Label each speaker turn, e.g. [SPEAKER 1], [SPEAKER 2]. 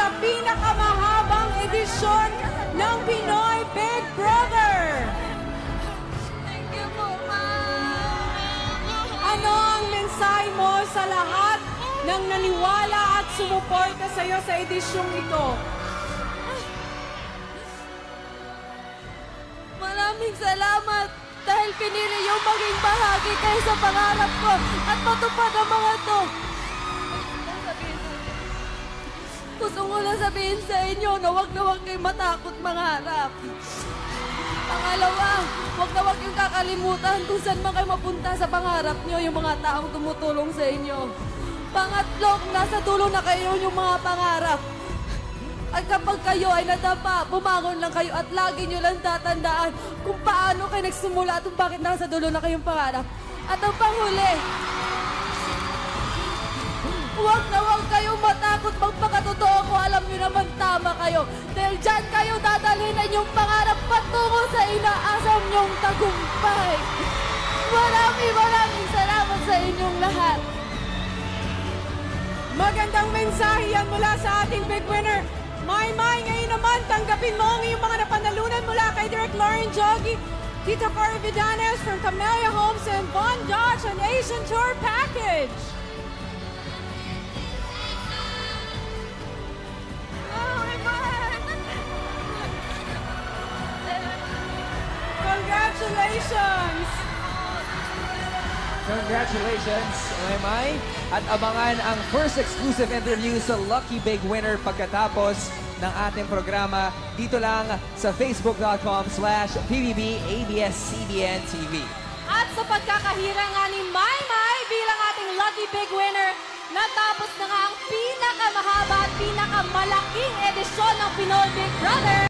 [SPEAKER 1] sa pinakamahabang edisyon ng Pinoy Big Brother.
[SPEAKER 2] Thank you po, Ma'am.
[SPEAKER 1] Ano ang mensahe mo sa lahat ng naniwala at sumuporta sa iyo sa edisyong ito?
[SPEAKER 2] Maraming salamat dahil pinili yung maging bahagi kayo sa pangarap ko at matupad ang mga to. Gusto ko lang sabihin sa inyo na huwag kayong matakot mangarap. Pangalawa, huwag yung kakalimutan kung saan man kayo mapunta sa pangarap nyo, yung mga taong tumutulong sa inyo. Pangatlo, kung nasa dulo na kayo yung mga pangarap. At kapag kayo ay nadapa, bumangon lang kayo at lagi nyo lang tatandaan kung paano kayo nagsimula at kung bakit nasa dulo na kayong pangarap. At ang panghuli, huwag kayong matakot magpakatotoo ko. Alam nyo naman tama kayo. Dahil dyan kayo dadalhin ang inyong pangarap patungo sa inaasam nyong tagumpay. Maraming salamat sa inyong lahat.
[SPEAKER 1] Magandang mensahe yan mula sa ating big winner. Maymay, ngayon naman tanggapin mo ang iyong mga napanalunan mula kay Direk Lauren Jogi, Tito Cory Vidanes from Camellia Homes and Von Dodge and Asian Tour Package. Congratulations!
[SPEAKER 3] Congratulations, Maymay. At abangan ang first exclusive interview sa Lucky Big Winner pagkatapos ng ating programa dito lang sa facebook.com/PBB-ABS-CBN-TV.
[SPEAKER 1] At sa pagkakahira nga ni Maymay bilang ating Lucky Big Winner, natapos na nga ang pinakamahaba at pinakamalaking edisyon ng Pinoy Big Brother.